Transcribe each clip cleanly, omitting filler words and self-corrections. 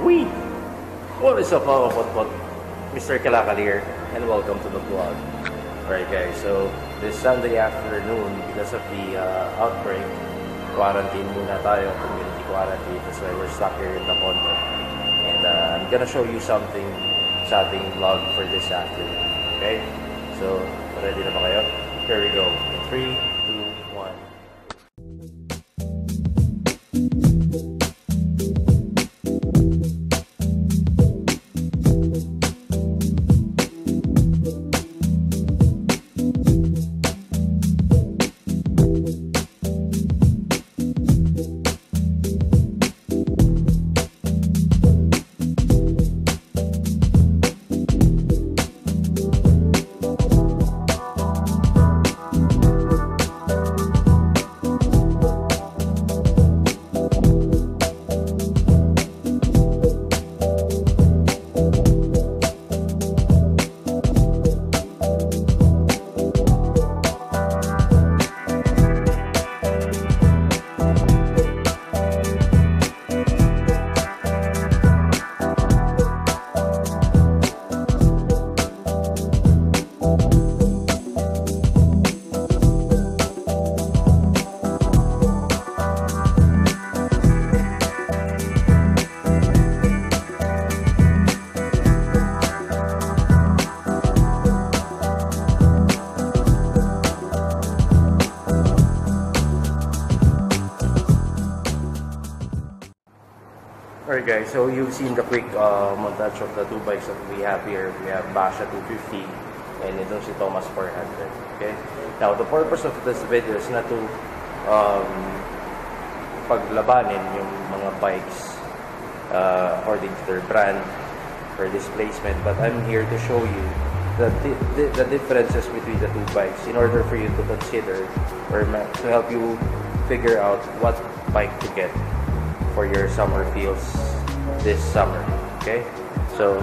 Whee! What is up, Ka POTPOT? Mr. Kalakal here, and welcome to the vlog. Alright guys, so this Sunday afternoon, because of the outbreak, quarantine muna tayo, community quarantine. That's why we're stuck here in the condo. And I'm gonna show you something sa ating vlog for this afternoon. Okay? So, ready na ba kayo? Here we go. In 3, 2, 1. Alright guys, so you've seen the quick montage of the two bikes that we have here. We have Basha 250 and itong si Thomas 400. Okay? Now, the purpose of this video is not to paglabanin yung mga bikes according to their brand or displacement, but I'm here to show you the differences between the two bikes in order for you to consider or to help you figure out what bike to get for your summer feels this summer. Okay? So,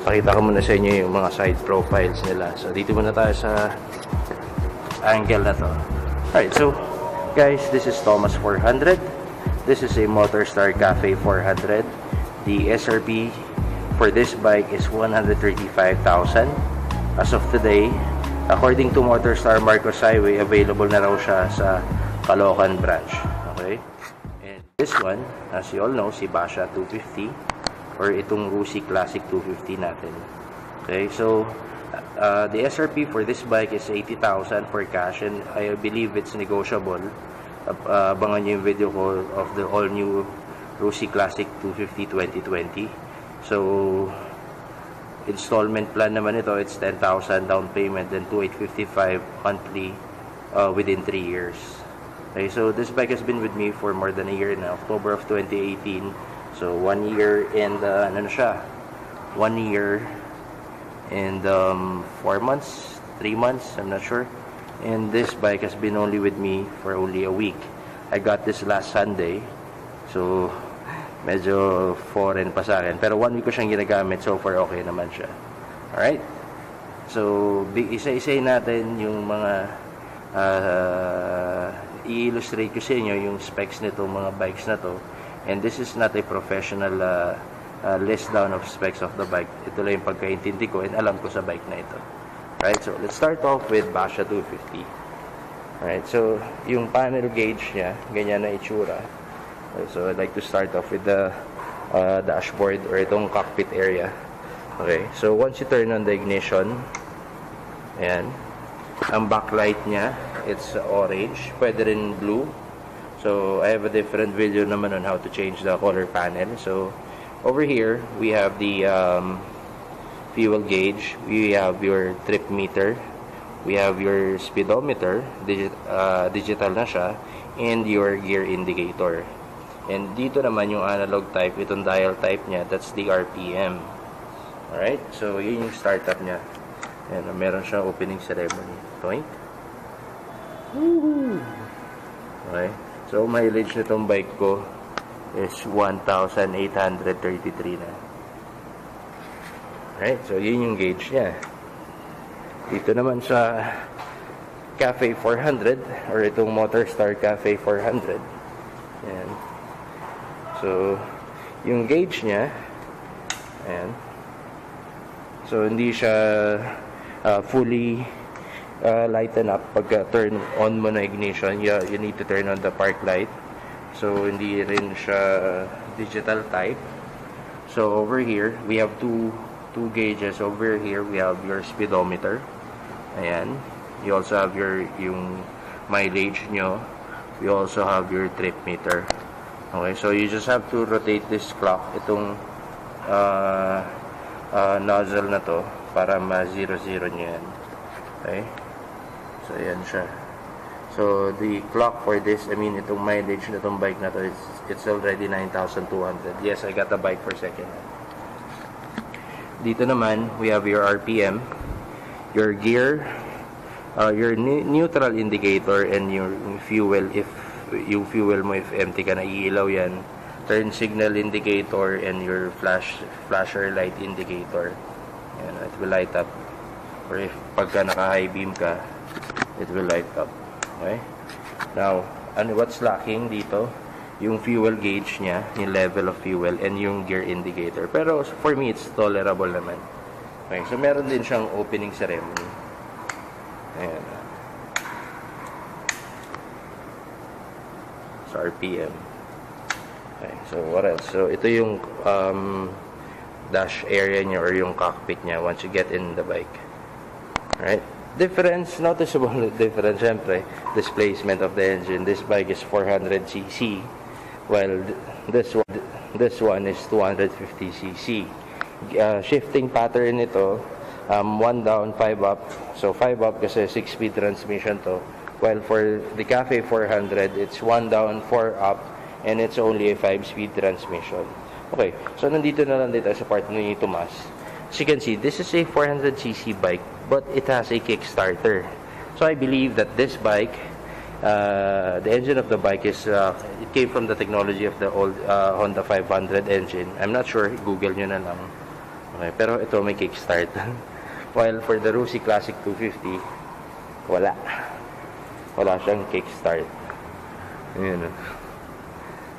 pakita ko muna sa inyo yung mga side profiles nila. So, dito muna tayo sa angle na to. Alright, so, guys, this is Thomas 400. This is a Motorstar Cafe 400. The SRP for this bike is 135,000. As of today, according to Motorstar Marcos Highway, available na raw siya sa Caloocan branch. Okay? This one, as you all know, si Basha 250 or itong Rusi Classic 250 natin. Okay, so the SRP for this bike is 80,000 for cash and I believe it's negotiable. Abangan nyo yung video ko of the all new Rusi Classic 250 2020. So, installment plan naman ito, it's 10,000 down payment, then 2,855 monthly within 3 years. Okay, so this bike has been with me for more than a year now, October of 2018. So 1 year and ano na siya? 1 year and 4 months, 3 months, I'm not sure. And this bike has been only with me for only a week. I got this last Sunday. So medyo foreign pa sa akin, pero 1 week ko siyang ginagamit, so far okay naman siya. Alright? So isa-isay natin yung mga i-illustrate ko sa inyo yung specs nito mga bikes na to, and this is not a professional list down of specs of the bike. Ito lang yung pagkaintindi ko and alam ko sa bike na ito. Right, so let's start off with Basha 250. Alright, so yung panel gauge nya, ganyan na itsura. So I'd like to start off with the dashboard or itong cockpit area. Okay, so once you turn on the ignition, ayan, ang backlight nya, it's orange, pwede rin blue. So I have a different video naman on how to change the color panel. So over here we have the fuel gauge, we have your trip meter, we have your speedometer, digital na siya, and your gear indicator. And dito naman yung analog type, itong dial type nya, that's the RPM. Alright, so yun yung startup nya. And meron siyang opening ceremony. Toink. Woohoo! Okay. So, mileage nitong bike ko is 1,833 na. Alright. So, yun yung gauge niya. Dito naman sa Cafe 400 or itong Motorstar Cafe 400. Ayan. So, yung gauge niya. Ayan. So, hindi siya fully lighten up. Pag turn on mo na ignition, you need to turn on the park light. So, hindi rin siya digital type. So, over here, we have two gauges. Over here, we have your speedometer. Ayan. You also have yung mileage nyo. You also have your trip meter. Okay, so you just have to rotate this clock, itong nozzle na to, para ma-0-0 nyo yan. Okay? So, ayan siya. So, the clock for this, itong mileage na itong bike na to, it's already 9,200. Yes, I got the bike for second. Dito naman, we have your RPM, your gear, your neutral indicator, and your fuel. If yung fuel mo, if empty ka na, iilaw yan. Turn signal indicator, and your flasher light indicator. Ayan, it will light up. Or if pagka naka-high beam ka, it will light up. Okay? Now, what's lacking dito? Yung fuel gauge niya, yung level of fuel, and yung gear indicator. Pero for me, it's tolerable naman. Okay, so meron din siyang opening ceremony. Ayan. So, RPM. Okay, so what else? So, ito yung dash area niya or yung cockpit niya once you get in the bike. Alright? Difference, noticeable difference, syempre, displacement of the engine. This bike is 400cc, while this one is 250cc. Shifting pattern nito, 1 down, 5 up. So 5 up kasi 6-speed transmission to. While for the Cafe 400, it's 1 down, 4 up, and it's only a 5-speed transmission. Okay, so nandito na lang dito sa part ni Tomas. As you can see, this is a 400cc bike, but it has a kickstarter. So I believe that this bike, the engine of the bike is, it came from the technology of the old Honda 500 engine. I'm not sure, Google nyo na lang. Okay, pero ito may kickstart. While for the Rusi Classic 250, wala siyang kickstart. Ayan.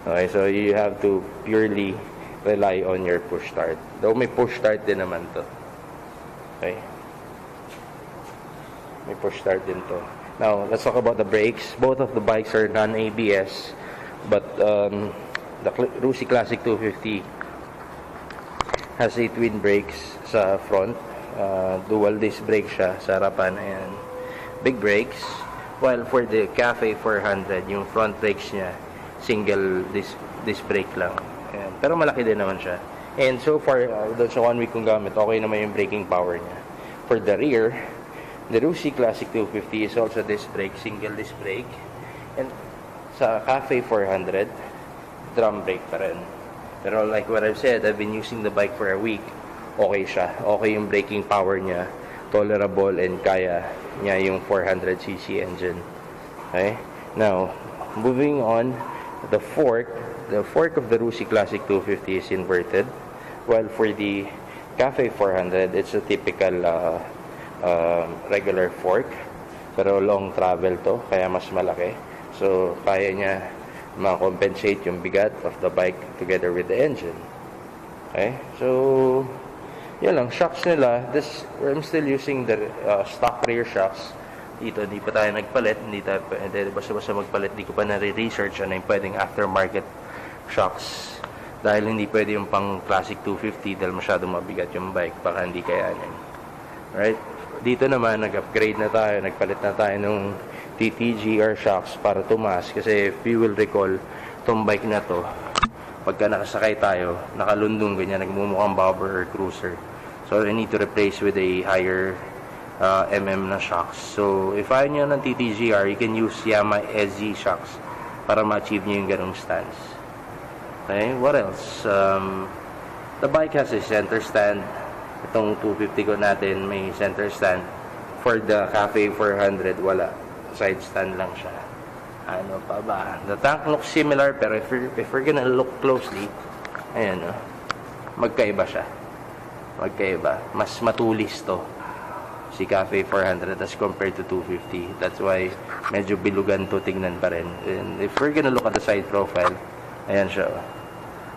Okay, so you have to purely rely on your push start. Though may push start din naman to. Okay. May push start din to. Now, let's talk about the brakes. Both of the bikes are non-ABS, but the Rusi Classic 250 has a twin brakes sa front. Dual disc brake siya sa harapan and big brakes. While for the Cafe 400, yung front brakes niya, single disc brake lang. Ayan. Pero malaki din naman siya. And so far, doon sa 1 week kong gamit, okay naman yung braking power niya. For the rear, the Rusi Classic 250 is also disc brake, single disc brake. And sa Cafe 400, drum brake pa rin. Pero like what I've said, I've been using the bike for a week. Okay siya. Okay yung braking power niya. Tolerable and kaya niya yung 400cc engine. Okay? Now, moving on, the fork of the Rusi Classic 250 is inverted, while for the Cafe 400, it's a typical regular fork, pero long travel to, kaya mas malaki. So, kaya niya ma-compensate yung bigat of the bike together with the engine. Okay? So, yun lang. Shocks nila, I'm still using the stock rear shocks. Dito, hindi pa tayo nagpalit. Hindi basta-basta magpalit. Hindi ko pa nare-research ano yung pwedeng aftermarket shocks. Dahil hindi pwede yung pang Classic 250 dahil masyadong mabigat yung bike. Baka hindi kayanin. Right? Dito naman, nag-upgrade na tayo. Nagpalit na tayo ng TTGR shocks para tumaas. Kasi if you will recall, itong bike na to, pagka nakasakay tayo, nakalundong ganyan, nagmumukhang bobber or cruiser. So, I need to replace with a higher na shocks. So, if ayaw nyo ng TTGR, you can use Yamaha SZ shocks para ma-achieve nyo yung ganong stance. Okay, what else? The bike has a center stand. Itong 250 ko natin, may center stand. For the Cafe 400, wala. Side stand lang siya. Ano pa ba? The tank looks similar, pero if we're gonna look closely, ayan, magkaiba siya. Magkaiba. Mas matulis to si Cafe 400 as compared to 250. That's why medyo bilugan to tingnan pa rin. And if we're gonna look at the side profile, ayan siya.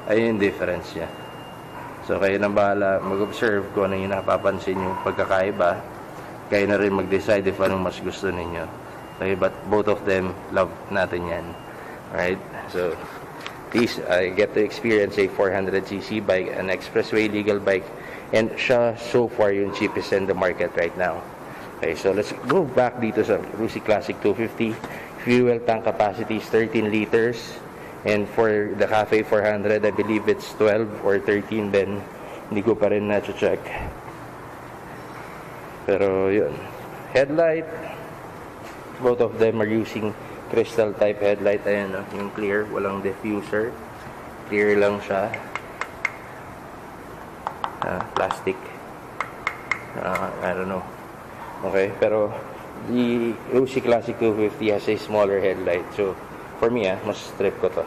Ayun yung difference niya. So, kayo nang bahala mag-observe kung ano yung napapansin yung pagkakaiba. Kayo na rin mag-decide if anong mas gusto ninyo. Okay, but both of them, love natin yan. Alright? So, these, I get to experience a 400cc bike, an expressway legal bike, and siya so far yung cheapest in the market right now. Okay, so let's go back dito sa Rusi Classic 250. Fuel tank capacity is 13 liters. And for the Cafe 400, I believe it's 12 or 13 din. Hindi ko pa rin na-check. Pero yun. Headlight. Both of them are using crystal type headlight. Ayan, yung clear. Walang diffuser. Clear lang siya. Plastic. I don't know. Okay, pero the Rusi Classic 250 has a smaller headlight. So, for me, mas trip ko to.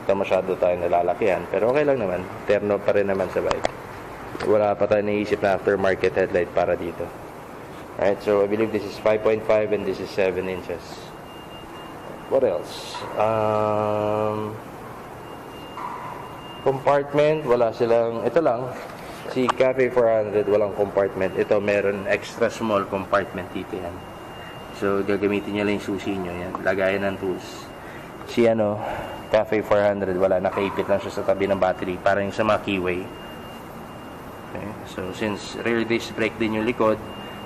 Ito masyado tayo nalalakihan. Pero okay lang naman. Terno pa rin naman sa bike. Wala pa tayo naisip na aftermarket headlight para dito. Alright, so I believe this is 5.5 and this is 7 inches. What else? Compartment, wala silang, ito lang. Si Cafe 400, walang compartment. Ito, meron extra small compartment dito yan. So, gagamitin niya lang yung susi nyo. Yan, lagayan ng tools. Si Cafe 400, wala, nakaipit lang siya sa tabi ng battery, parang sa mga keyway. Okay, so since rear disc brake din yung likod,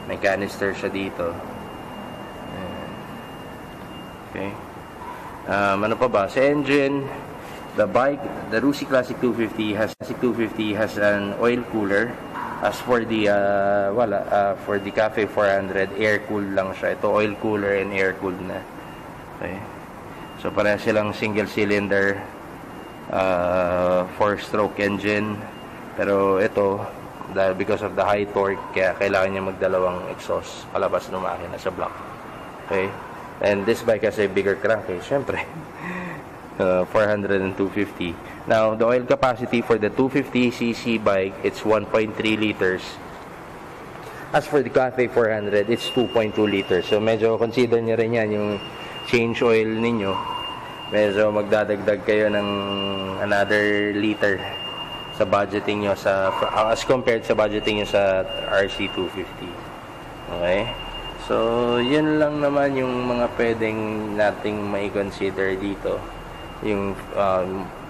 may canister siya dito. Okay. Ano pa ba? Sa engine, the Rusi Classic 250 has an oil cooler. As for the for the Cafe 400, air cool lang siya. Ito oil cooler and air cooled na. Okay. So, pareha silang single cylinder 4-stroke engine. Pero ito, because of the high torque, kaya kailangan niya magdalawang exhaust palabas ng makina sa block. Okay? And this bike has a bigger crankcase, syempre. 400 and 250. Now, the oil capacity for the 250cc bike, it's 1.3 liters. As for the Cafe 400, it's 2.2 liters. So, medyo consider niyo rin yan yung change oil ninyo. Medyo magdadagdag kayo ng another liter sa budgeting nyo as compared sa budgeting nyo sa RC250. Okay? So, yun lang naman yung mga pwedeng nating mai-consider dito. Yung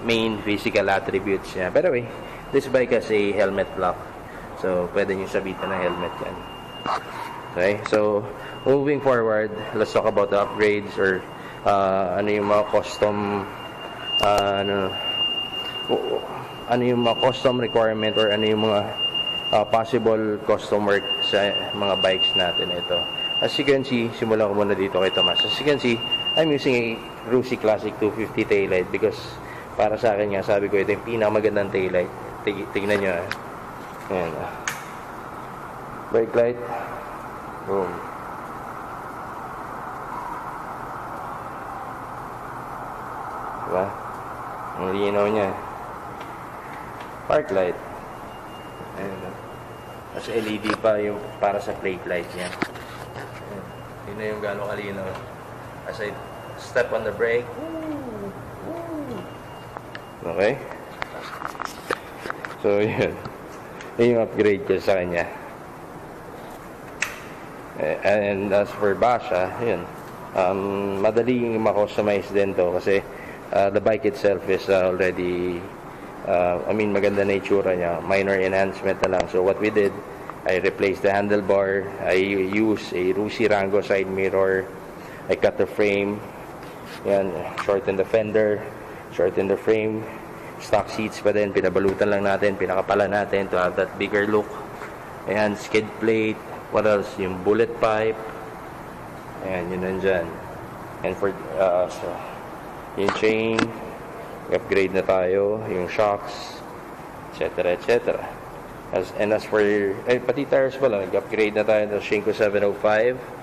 main physical attributes niya. But anyway, this bike has a helmet lock. So, pwede nyo sabitan ng helmet yan. Okay? So, moving forward, let's talk about the upgrades or ano yung mga custom ano yung mga custom requirement or ano yung mga possible custom work sa mga bikes natin ito. As you can see, simulan ko muna dito kay Tomas. As you can see, I'm using a Rusi Classic 250 taillight because para sa akin nga, sabi ko ito yung pinakamagandang taillight. Tignan nyo. Ayan. Brake light. Boom. Diba? Ang linaw niya. Park light. Ayan. Mas LED pa yung para sa plate light niya. Ayan. Tingnan yung gano'ng kalinaw. As I step on the brake. Okay? So, yun. Yun yung upgrade ko sa kanya. And as for Basha, yun. Madaling ma-customize din to kasi the bike itself is already maganda na itsura niya. Minor enhancement na lang. So what we did, I replaced the handlebar. I used a Rusi Rango side mirror. I cut the frame. Yan, shorten the fender, shorten the frame. Stock seats pa din, pinabalutan lang natin, pinakapalan natin to have that bigger look. Ayan, skid plate. What else? Yung bullet pipe. Ayan, yun nandyan. And for, yung chain, upgrade na tayo, yung shocks, etc. etc. As for, pati tires pala, nag-upgrade na tayo ng Shinko 705.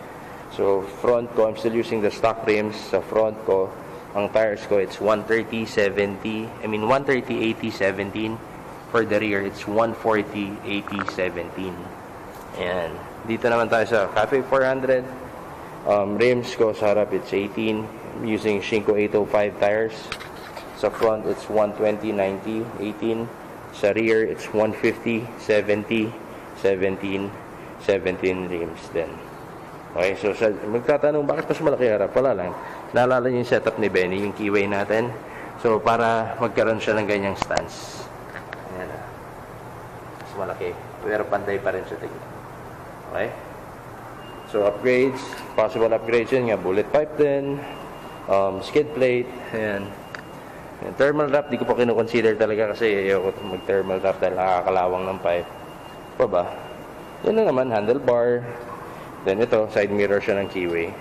So, front ko, I'm still using the stock rims. Sa front ko, ang tires ko, it's 130-70. 130-80-17. For the rear, it's 140-80-17. Ayan. Dito naman tayo sa Cafe 400. Rims ko sa harap, it's 18. I'm using Shinko 805 tires. Sa front, it's 120, 90, 18. Sa rear, it's 150, 70, 17, 17 rims din. Okay, so magtatanong, bakit mas malaki harap? Wala lang. Naalala niyo yung setup ni Benny, yung keyway natin. So, para magkaroon siya ng ganyang stance. Ayan na. Mas malaki. Pero pantay pa rin siya tignan. Okay? So, upgrades. Possible upgrades yun nga. Bullet pipe din. Skid plate. Ayan. Ayan. Thermal wrap, di ko pa kinukonsider talaga kasi ayoko mag-thermal wrap dahil nakakalawang ng pipe. Pa ba? Yan na naman, handlebar. Then ito, side mirror siya ng keyway.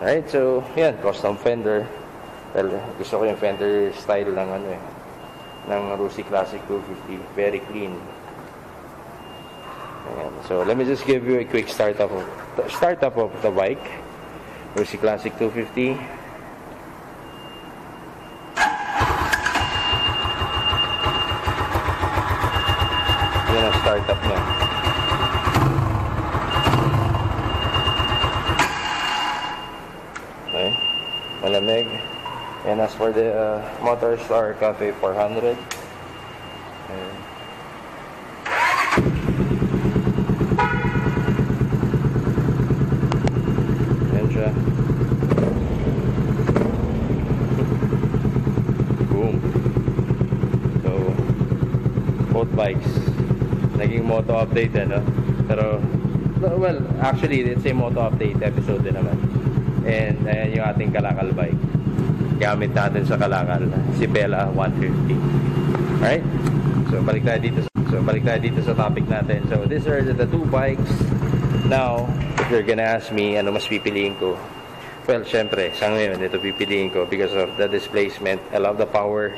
Alright, so, yan, custom fender. Well, gusto ko yung fender style ng ng Rusi Classic 250. Very clean. Ayan. So, let me just give you a quick startup of the bike. Rusi Classic 250. Yan ang startup niya. Okay. Malamig. And as for the Motorstar Ka 400, ayan siya. Boom. So, both bikes naging moto update pero well, actually it's a moto update episode din naman. And ayan yung ating kalakal bike. Gamit natin sa kalakal, si Bella 150. Alright? So balik tayo dito sa topic natin. So these are the two bikes. Now, if you're gonna ask me ano mas pipiliin ko, well, syempre, sa ngayon ito pipiliin ko because of the displacement. I love the power.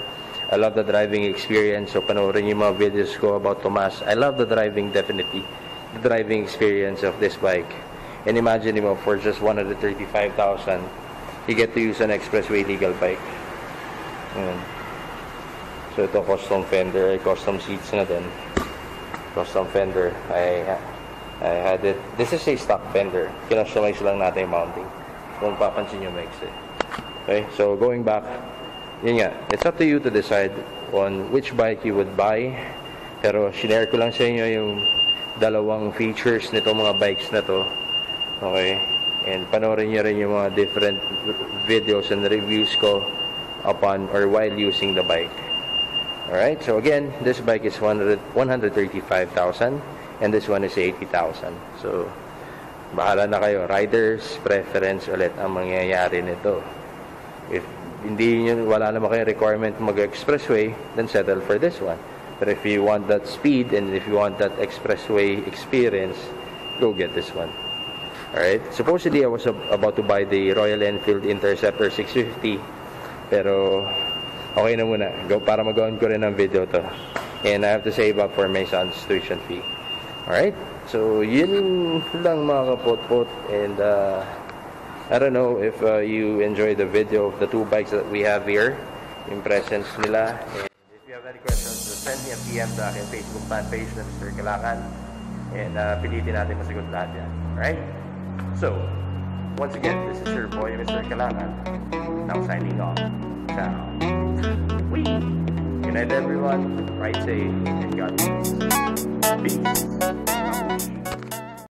I love the driving experience. So panoorin yung mga videos ko about Tomas. I love the driving, definitely. The driving experience of this bike. And imagine mo, for just 135,000, you get to use an expressway legal bike. Ayan. So ito, custom fender, custom seats na din. Custom fender. I had it. This is a stock fender. Kinostomize lang natin yung mounting. Kung papansin nyo, maiksi. Okay, so going back, yun nga, it's up to you to decide on which bike you would buy. Pero shinare ko lang sa inyo yung dalawang features nito mga bikes na to. Okay, and panoorin nyo rin yung mga different videos and reviews ko upon or while using the bike. Alright, so again, this bike is 135,000 and this one is 80,000. So, bahala na kayo. Riders, preference ulit ang mangyayari nito. If wala naman kayong requirement mag-expressway, then settle for this one. But if you want that speed and if you want that expressway experience, go get this one. Alright, supposedly I was about to buy the Royal Enfield Interceptor 650, pero okay na muna, para mag-on ko rin ng video to, and I have to save up for my son's tuition fee. Alright, so yun lang mga kapotpot, and I don't know if you enjoyed the video of the two bikes that we have here, yung presence nila, and if you have any questions, just send me a PM sa aking Facebook fan page na Mr. Kalakan, and pilitin natin masagot lahat yan. Alright? So, once again, this is your boy, Mr. Kalakan. Now signing off. Ciao. Wee! Good night, everyone. Ride safe and God bless. Peace.